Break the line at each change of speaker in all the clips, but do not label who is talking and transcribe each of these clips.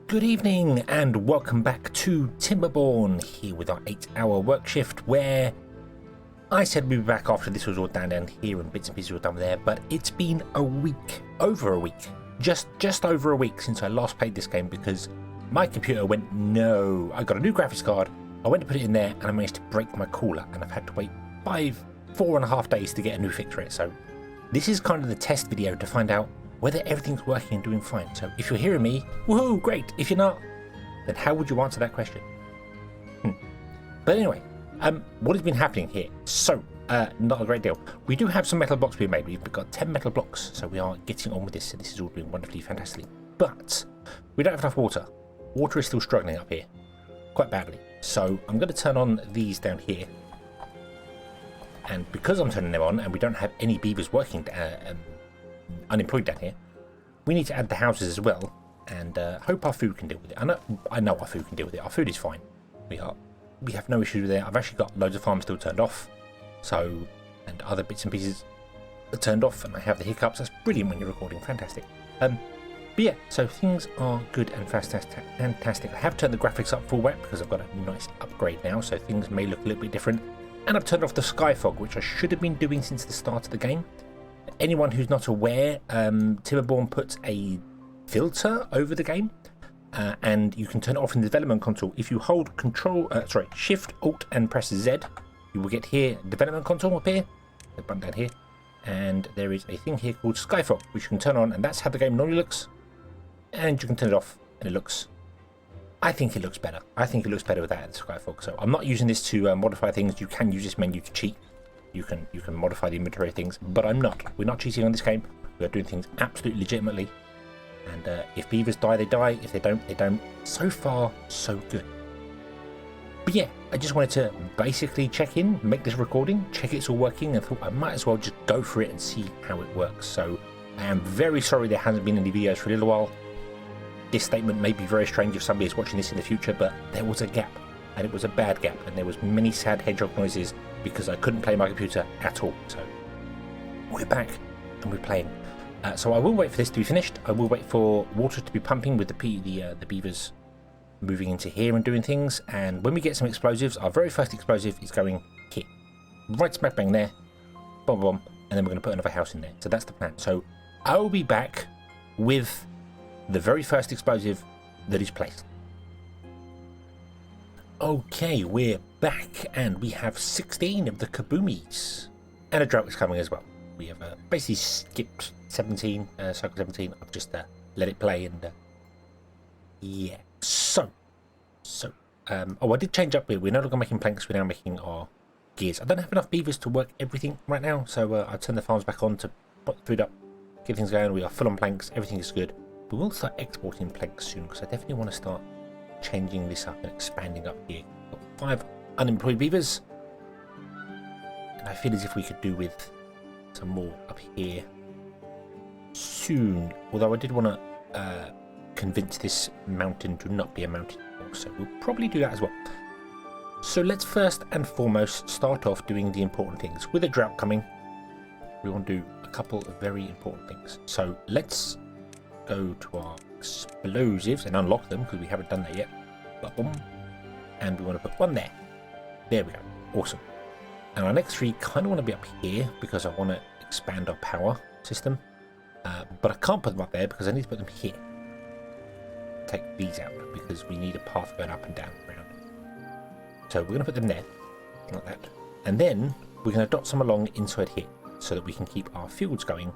Good evening and welcome back to Timberborn, here with our 8-hour work shift, where I said we'd be back after this was all down here and bits and pieces were done there, but it's been a week, over a week, just over a week since I last played this game because my computer went no. I got a new graphics card, I went to put it in there and I managed to break my cooler and I've had to wait 4.5 days to get a new fix for it. So this is kind of the test video to find out whether everything's working and doing fine. So if you're hearing me, woohoo, great. If you're not, then how would you answer that question? But anyway, what has been happening here? So, not a great deal. We do have some metal blocks being made. We've got 10 metal blocks, so we are getting on with this. So this is all doing wonderfully, fantastically. But we don't have enough water. Water is still struggling up here, quite badly. So I'm going to turn on these down here. And because I'm turning them on, and we don't have any beavers working unemployed down here, we need to add the houses as well and hope our food can deal with it. I know our food can deal with it. Our food is fine. We have no issues with it. I've actually got loads of farms still turned off, so, and other bits and pieces are turned off, and I have the hiccups. That's brilliant when you're recording. Fantastic. But yeah, so things are good and fantastic. I have turned the graphics up full wet because I've got a nice upgrade now, so things may look a little bit different. And I've turned off the sky fog, which I should have been doing since the start of the game. Anyone who's not aware, Timberborn puts a filter over the game, and you can turn it off in the development console. If you hold Shift, Alt, and press Z, you will get here development console up here, the button down here, and there is a thing here called sky fog, which you can turn on, and that's how the game normally looks. And you can turn it off, and it looks. I think it looks better. I think it looks better without the sky fog. So I'm not using this to modify things. You can use this menu to cheat. You can modify the inventory things, but I'm not. We're not cheating on this game. We are doing things absolutely legitimately. And if beavers die, they die. If they don't, they don't. So far, so good. But yeah, I just wanted to basically check in, make this recording, check it's all working, and thought I might as well just go for it and see how it works. So I am very sorry there hasn't been any videos for a little while. This statement may be very strange if somebody is watching this in the future, but there was a gap. And it was a bad gap, and there was many sad hedgehog noises because I couldn't play my computer at all. So we're back and we're playing. So I will wait for this to be finished. I will wait for water to be pumping with the beavers moving into here and doing things. And when we get some explosives, our very first explosive is going here, right smack bang there, bomb bomb, and then we're going to put another house in there. So that's the plan. So I will be back with the very first explosive that is placed. Okay, we're back, and we have 16 of the Kaboomies, and a drought is coming as well. We have basically skipped 17, cycle 17. I've just let it play, and yeah. So, I did change up here. We're no longer making planks. We're now making our gears. I don't have enough beavers to work everything right now, so I'll turn the farms back on to put the food up, get things going. We are full on planks. Everything is good. We will start exporting planks soon because I definitely want to start changing this up and expanding up here. Got 5 unemployed beavers, and I feel as if we could do with some more up here soon. Although I did want to convince this mountain to not be a mountain, so we'll probably do that as well. So let's first and foremost start off doing the important things. With a drought coming, we want to do a couple of very important things. So let's go to our explosives and unlock them because we haven't done that yet. Boom. And we want to put one there. There we go. Awesome. And our next 3 kind of want to be up here because I want to expand our power system. But I can't put them up there because I need to put them here. Take these out because we need a path going up and down around. So we're going to put them there, like that. And then we're going to dot some along inside here so that we can keep our fields going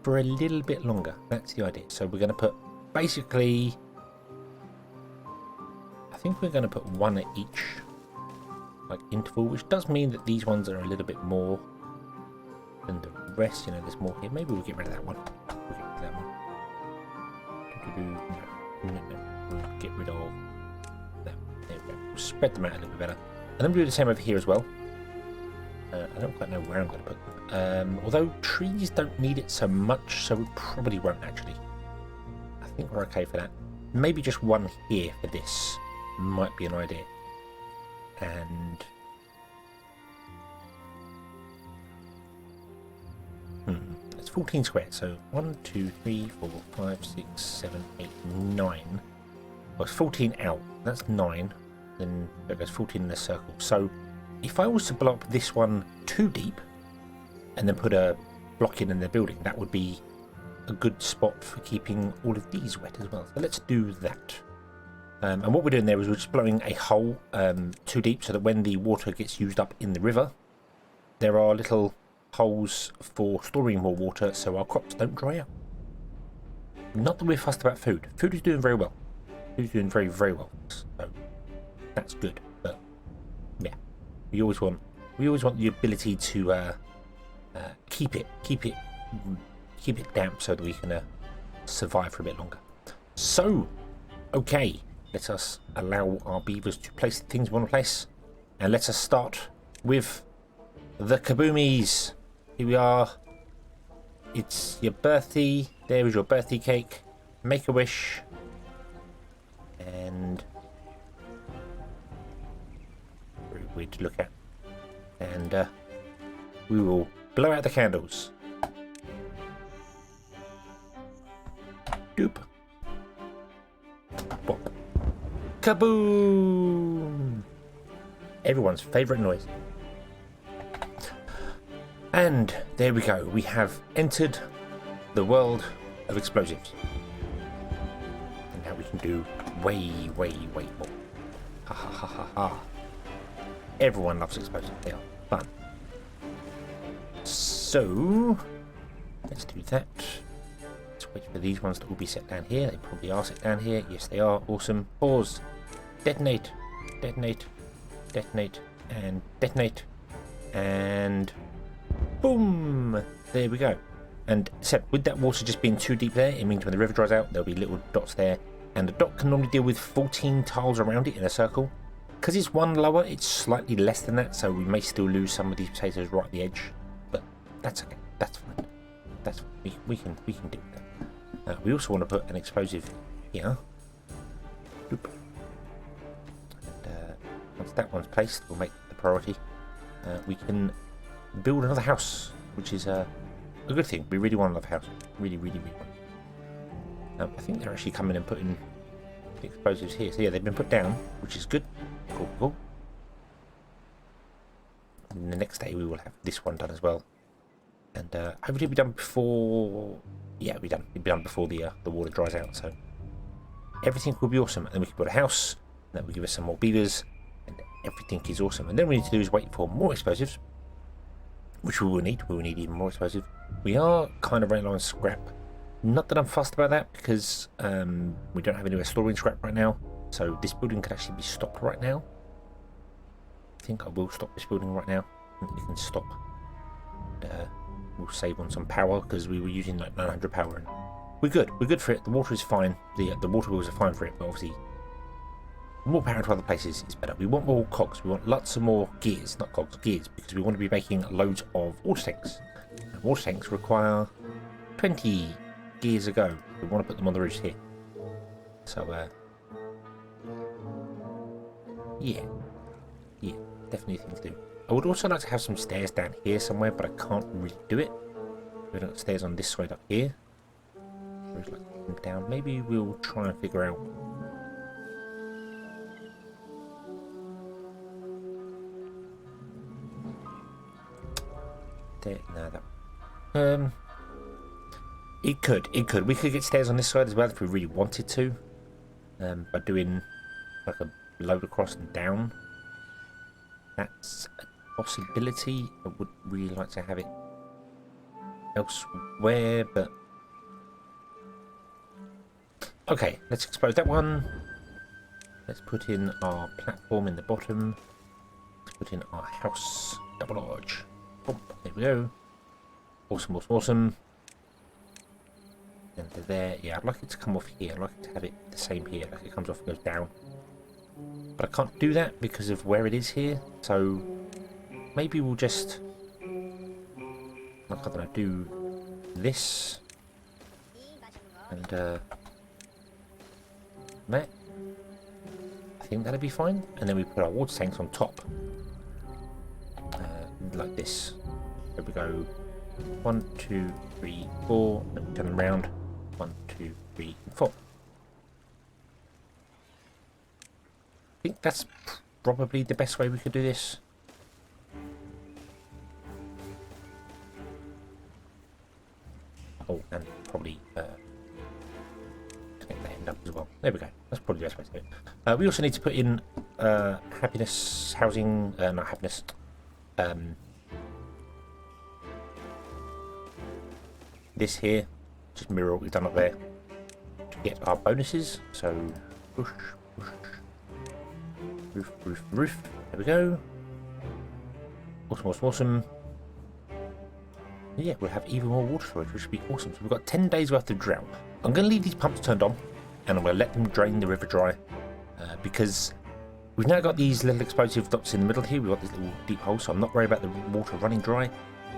for a little bit longer. That's the idea. So we're going to put basically, I think we're going to put 1 at each like interval, which does mean that these ones are a little bit more than the rest. You know, there's more here. Maybe we'll get rid of that one. We'll get rid of that one. No. We'll get rid of that. There we go. We'll spread them out a little bit better. And then we'll do the same over here as well. I don't quite know where I'm going to put them. Although trees don't need it so much, so we probably won't actually. I think we're okay for that. Maybe just 1 here for this might be an idea. And it's 14 squares, so 1, 2, 3, 4, 5, 6, 7, 8, 9. Well, it's 14 out. That's 9. Then there goes 14 in a circle. So if I was to blow up this one too deep and then put a block in the building, that would be a good spot for keeping all of these wet as well. So let's do that. And what we're doing there is we're just blowing a hole too deep so that when the water gets used up in the river, there are little holes for storing more water so our crops don't dry out. Not that we're fussed about food. Food is doing very well. Food is doing very, very well. So that's good. But yeah, we always want the ability to keep it damp so that we can survive for a bit longer. So, okay, let us allow our beavers to place the things we want to place, and let us start with the Kaboomies. Here we are. It's your birthday. There is your birthday cake. Make a wish. And very weird to look at. And we will blow out the candles. Doop. Bop. Kaboom! Everyone's favourite noise. And there we go. We have entered the world of explosives. And now we can do way, way, way more. Ha ha ha ha ha. Everyone loves explosives. They are fun. So, let's do that. Let's wait for these ones to all be set down here. They probably are set down here. Yes, they are. Awesome. Pause. Detonate. Detonate. Detonate. And detonate. And boom! There we go. And except with that water just being too deep there, it means when the river dries out, there'll be little dots there. And the dot can normally deal with 14 tiles around it in a circle. Because it's one lower, it's slightly less than that, so we may still lose some of these potatoes right at the edge. But that's okay. That's fine. That's fine. We can do that. We also want to put an explosive here. Oop. And once that one's placed, we'll make the priority. We can build another house, which is a good thing. We really want another house. Really, really, really want. I think they're actually coming and putting the explosives here. So yeah, they've been put down, which is good. Cool, cool. And the next day we will have this one done as well. And hopefully it'll be done before... Yeah, it'll be done before the water dries out. So everything will be awesome. And then we can put a house. And that will give us some more beavers. And everything is awesome. And then what we need to do is wait for more explosives, which we will need. We will need even more explosive. We are kind of running low on scrap. Not that I'm fussed about that, because we don't have anywhere storing scrap right now. So this building could actually be stopped right now. I think I will stop this building right now. It can stop. And, we'll save on some power, because we were using like 900 power. And we're good. We're good for it. The water is fine. The water wheels are fine for it, but obviously more power to other places is better. We want more cogs. We want lots of more gears, not cogs, gears, because we want to be making loads of water tanks. And water tanks require 20 gears a go. We want to put them on the roofs here. So, yeah, definitely a thing to do. I would also like to have some stairs down here somewhere, but I can't really do it. We've got stairs on this side up here. Like down. Maybe we'll try and figure out. There, no, that. It could. We could get stairs on this side as well if we really wanted to. By doing like a load across and down. That's a possibility. I would really like to have it elsewhere, but okay, let's expose that one. Let's put in our platform in the bottom. Let's put in our house. Double large. Oh, there we go. Awesome, awesome, awesome. And there, yeah, I'd like it to come off here. I'd like it to have it the same here, like it comes off and goes down. But I can't do that because of where it is here. So maybe we'll just, like, I don't know, do this and that. I think that'll be fine. And then we put our water tanks on top, like this. There we go. 1, 2, 3, 4. Then we turn them around. 1, 2, 3, 4. think that's probably the best way we could do this. Oh, and probably connect that end up as well. There we go. That's probably the best way to do it. We also need to put in happiness housing, not happiness. This here, just mirror what we've done up there to get our bonuses. So push, push, roof, roof, roof. There we go. Awesome, awesome, awesome. Yeah, we'll have even more water storage, which would be awesome. So we've got 10 days worth of drought. I'm going to leave these pumps turned on, and I'm going to let them drain the river dry, because we've now got these little explosive dots in the middle here. We've got these little deep holes, so I'm not worried about the water running dry.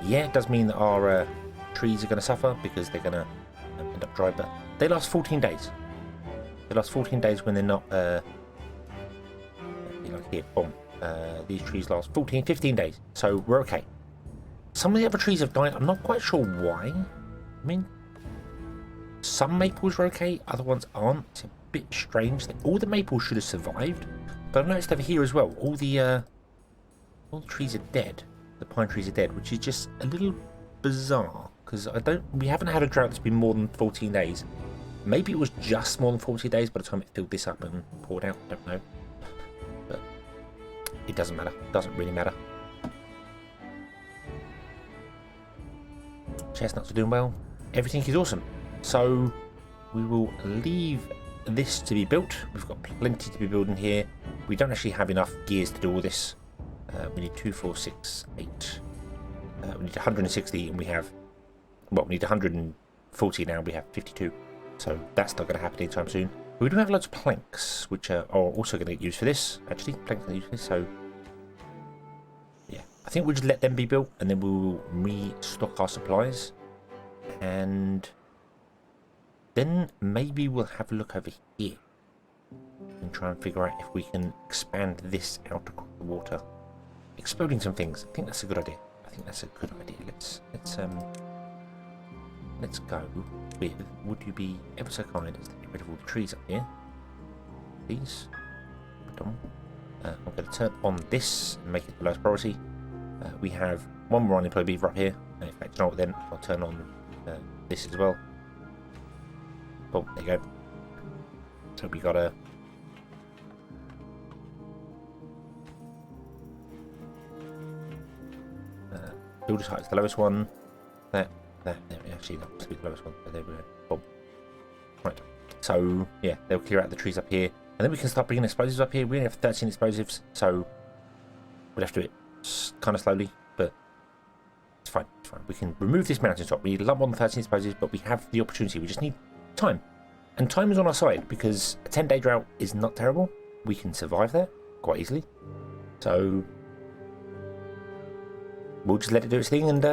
Yeah, it does mean that our trees are going to suffer because they're going to end up dry, but they last 14 days. They last 14 days when they're not, like here, boom. These trees last 15 days, so we're okay. Some of the other trees have died. I'm not quite sure why. I mean, some maples are okay, other ones aren't. It's a bit strange. All the maples should have survived, but I've noticed over here as well, all the trees are dead. The pine trees are dead, which is just a little bizarre because we haven't had a drought that's been more than 14 days. Maybe it was just more than 40 days by the time it filled this up and poured out. I don't know, but it doesn't matter. It doesn't really matter. Chestnuts are doing well. Everything is awesome. So we will leave this to be built. We've got plenty to be building here. We don't actually have enough gears to do all this. We need 2, 4, 6, 8. We need 160, and we have, well, we need 140 now. We have 52. So that's not going to happen anytime soon. But we do have loads of planks, which are also going to get used for this. Actually, planks are used for this. So I think we'll just let them be built, and then we'll restock our supplies, and then maybe we'll have a look over here and try and figure out if we can expand this out across the water, exploding some things. I think that's a good idea. Let's go with, would you be ever so kind as to get rid of all the trees up here, please? I'm going to turn on this and make it the lowest priority. We have one more unemployed beaver up here. In fact, you know what, then I'll turn on this as well. Oh, there you go. So we got a builder's height is the lowest one. There actually that must be the lowest one. So there we go. Boom. Right. So yeah, they'll clear out the trees up here, and then we can start bringing explosives up here. We only have 13 explosives, so we'll have to do it kind of slowly, but it's fine. It's fine. We can remove this mountaintop. We need a lot more than 13 explosives, but we have the opportunity. We just need time, and time is on our side because a 10-day drought is not terrible. We can survive that quite easily. So we'll just let it do its thing, and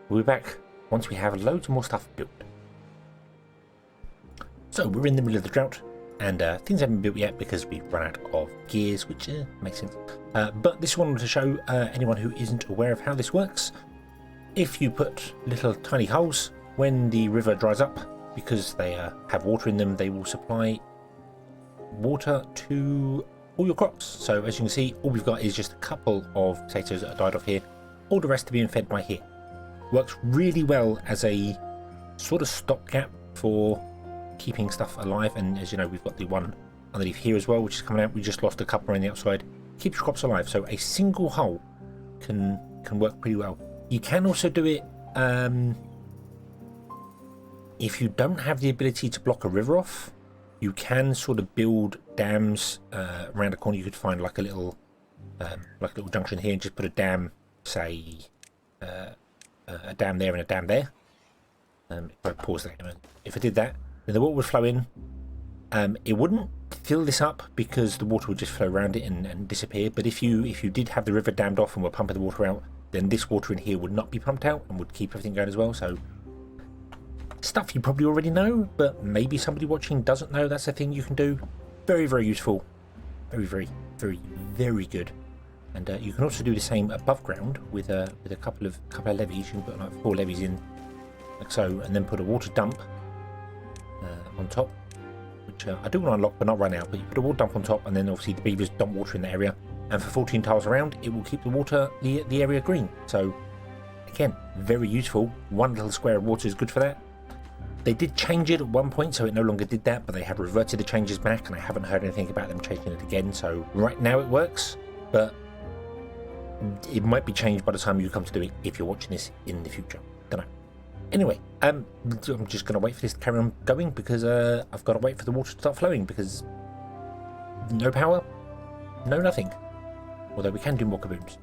we'll be back once we have loads more stuff built. So we're in the middle of the drought, and things haven't been built yet because we've run out of gears, which makes sense. But this one to show anyone who isn't aware of how this works. If you put little tiny holes, when the river dries up, because they have water in them, they will supply water to all your crops. So as you can see, all we've got is just a couple of potatoes that have died off here. All the rest are being fed by here. Works really well as a sort of stopgap for keeping stuff alive, and as you know, we've got the one underneath here as well, which is coming out. We just lost a couple on the outside. Keeps your crops alive, so a single hole can work pretty well. You can also do it if you don't have the ability to block a river off. You can sort of build dams around the corner. You could find like a little junction here and just put a dam, say a dam there and a dam there. If I pause that, if I did that, then the water would flow in. It wouldn't fill this up because the water would just flow around it and disappear. But if you did have the river dammed off and were pumping the water out, then this water in here would not be pumped out and would keep everything going as well. So stuff you probably already know, but maybe somebody watching doesn't know that's a thing you can do. Very, very useful. Very, very, very, very good. And you can also do the same above ground with a couple of levees. You can put like 4 levees in, like so, and then put a water dump on top, which I do want to unlock but not right now. But you put a water dump on top, and then obviously the beavers dump water in that area. And for 14 tiles around, it will keep the water, the area green. So again, very useful. One little square of water is good for that. They did change it at one point, so it no longer did that, but they have reverted the changes back, and I haven't heard anything about them changing it again. So right now it works, but it might be changed by the time you come to do it if you're watching this in the future. Don't know. Anyway, I'm just going to wait for this to carry on going, because I've got to wait for the water to start flowing, because no power, no nothing. Although we can do more kabooms.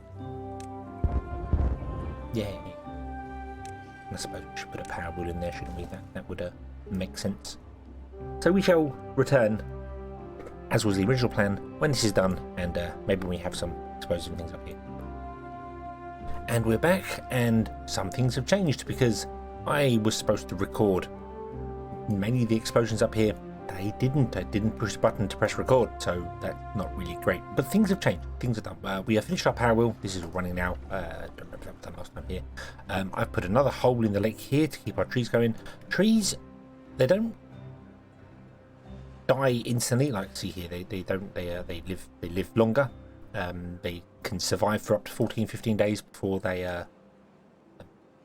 Yeah. I suppose we should put a power wheel in there, shouldn't we? That would make sense. So we shall return, as was the original plan, when this is done, and maybe we have some explosive things up here. And we're back, and some things have changed, because I was supposed to record many of the explosions up here. I didn't push the button to press record, so that's not really great. But things have changed. Things are done. We have finished our power wheel. This is all running now. Don't remember if that was done last time here. I've put another hole in the lake here to keep our trees going. Trees, they don't die instantly. Like, see here, they live longer. They can survive for up to 14-15 days before they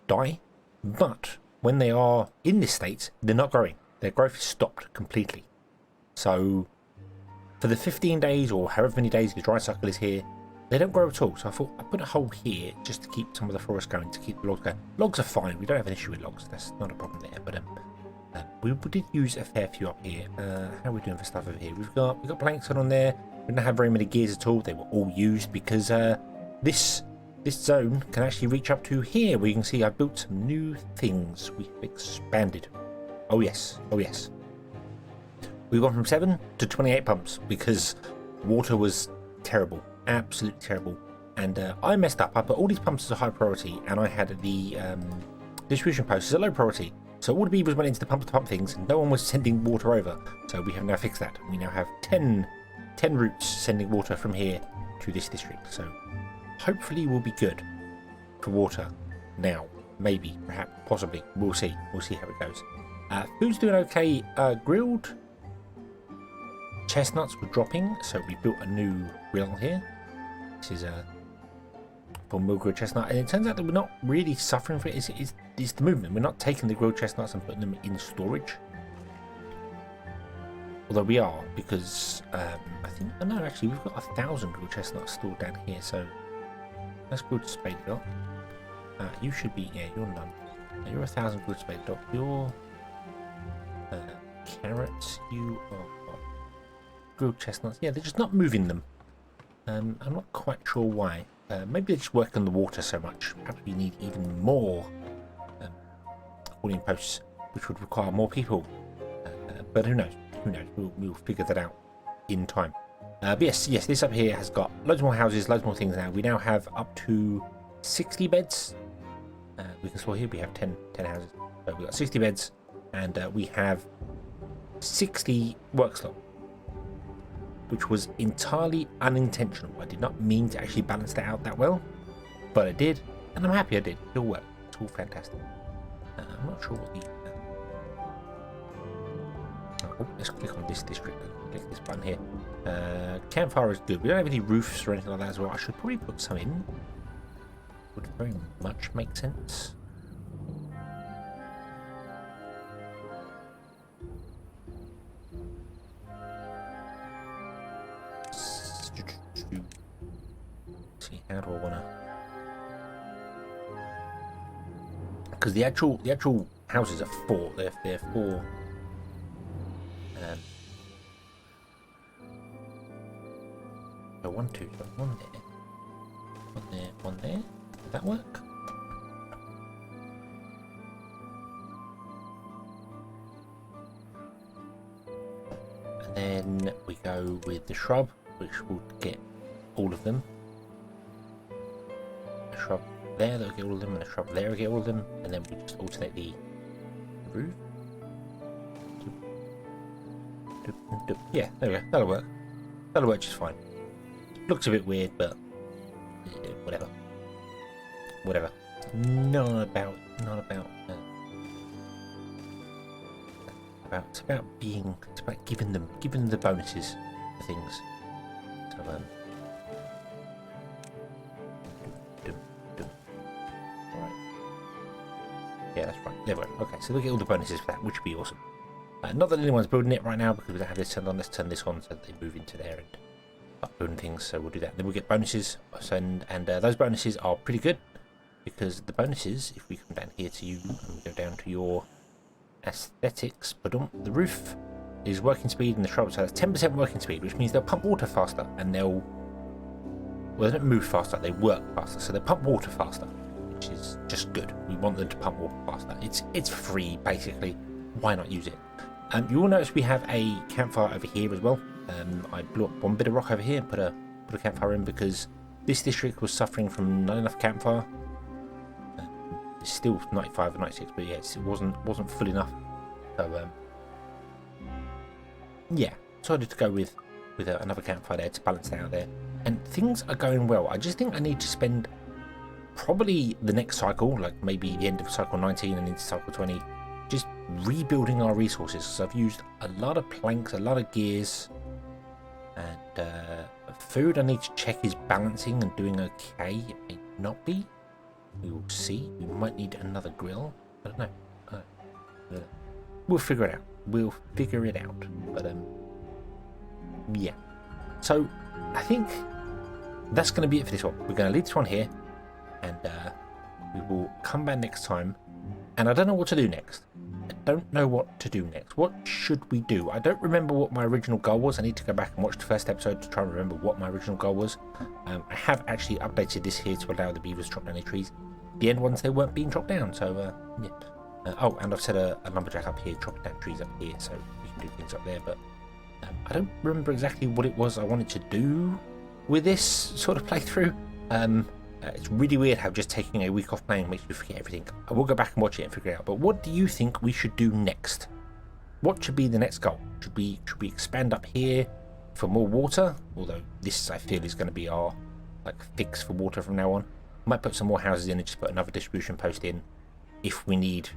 die. But when they are in this state, they're not growing. Their growth is stopped completely. So for the 15 days or however many days the dry cycle is here, they don't grow at all. So I thought I'd put a hole here just to keep some of the forest going, to keep the logs going. Logs are fine. We don't have an issue with logs. That's not a problem there. But we did use a fair few up here. How are we doing for stuff over here? We've got planks on there. We don't have very many gears at all. They were all used because this zone can actually reach up to here, where you can see I built some new things. We've expanded. Oh yes, oh yes. We've gone from 7 to 28 pumps because water was terrible, absolutely terrible. And I messed up. I put all these pumps as a high priority, and I had the distribution posts as a low priority. So all the beavers went into the pump to pump things, and no one was sending water over. So we have now fixed that. We now have 10 routes sending water from here to this district. So hopefully we'll be good for water now. Maybe, perhaps, possibly. We'll see. We'll see how it goes. Food's doing okay. Grilled chestnuts were dropping, so we built a new grill here. This is for mill grilled chestnut, and it turns out that we're not really suffering for it. It's the movement. We're not taking the grilled chestnuts and putting them in storage. Although we are, because I think, oh no, actually we've got 1,000 grilled chestnuts stored down here, so that's good. Spade dot. You should be, yeah, you're none. You're 1,000 good spade dot. You're carrots. You are grilled chestnuts. Yeah, they're just not moving them. I'm not quite sure why. Maybe they just work on the water so much. Perhaps we need even more hauling posts, which would require more people. But who knows? Who knows? We'll figure that out in time. But yes, this up here has got loads more houses, loads more things now. We now have up to 60 beds. We can store here. We have 10 houses. So we've got 60 beds, and we have 60 work slot, which was entirely unintentional. I did not mean to actually balance that out that well, but I did, and I'm happy I did. It all worked. It's all fantastic. I'm not sure what the... Oh, let's click on this district and click this button here. Campfire is good. We don't have any roofs or anything like that as well. I should probably put some in. Would very much make sense. See, how do I wanna? Because the actual houses are 4. They're 4. So 1, 2, so 1 there, 1 there, 1 there. Would that work? And then we go with the shrub, which will get all of them. A shrub there, that'll get all of them, and a shrub there will get all of them, and then we just alternate the roof. Yeah, there we go. That'll work. That'll work just fine. Looks a bit weird, but whatever. Whatever. Not about It's about giving them the bonuses for things. So Alright. Yeah, that's right. There we go. Okay, so we'll get all the bonuses for that, which would be awesome. Not that anyone's building it right now because we don't have this turned on. Let's turn this on so that they move into there and start building things. So we'll do that. Then we'll get bonuses, and those bonuses are pretty good because the bonuses, if we come down here to you and go down to your aesthetics, but the roof is working speed and the shrubs has 10% working speed, which means they'll pump water faster and they don't move faster, they work faster. So they pump water faster, which is just good. We want them to pump water faster. It's free basically. Why not use it? You will notice we have a campfire over here as well. I blew up one bit of rock over here and put a campfire in because this district was suffering from not enough campfire. It's still 95 or 96, but yeah, it wasn't full enough. So yeah, decided to go with another campfire there to balance it out there. And things are going well. I just think I need to spend probably the next cycle, like maybe the end of cycle 19 and into cycle 20, just rebuilding our resources. So I've used a lot of planks, a lot of gears, and food I need to check is balancing and doing okay. It may not be. We will see. We might need another grill. I don't know. We'll figure it out. But yeah. So I think that's going to be it for this one. We're going to leave this one here, and we will come back next time. And I don't know what to do next. I don't know what to do next. What should we do? I don't remember what my original goal was. I need to go back and watch the first episode to try and remember what my original goal was. I have actually updated this here to allow the beavers to drop down the trees. The end ones, they weren't being dropped down. So, yeah. Oh, and I've set a lumberjack up here, dropping down trees up here, so we can do things up there. But I don't remember exactly what it was I wanted to do with this sort of playthrough. It's really weird how just taking a week off playing makes you forget everything. I will go back and watch it and figure it out. But what do you think we should do next? What should be the next goal? Should we expand up here for more water? Although this, I feel, is going to be our fix for water from now on. Might put some more houses in and just put another distribution post in if we need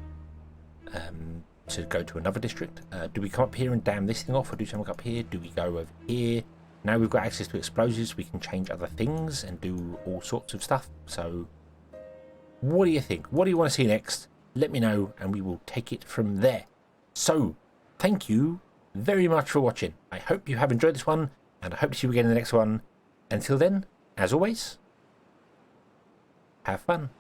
to go to another district. Do we come up here and dam this thing off, or do something up here? Do we go over here? Now we've got access to explosives, we can change other things and do all sorts of stuff. So what do you think? What do you want to see next? Let me know and we will take it from there. So thank you very much for watching. I hope you have enjoyed this one, and I hope to see you again in the next one. Until then, as always, have fun.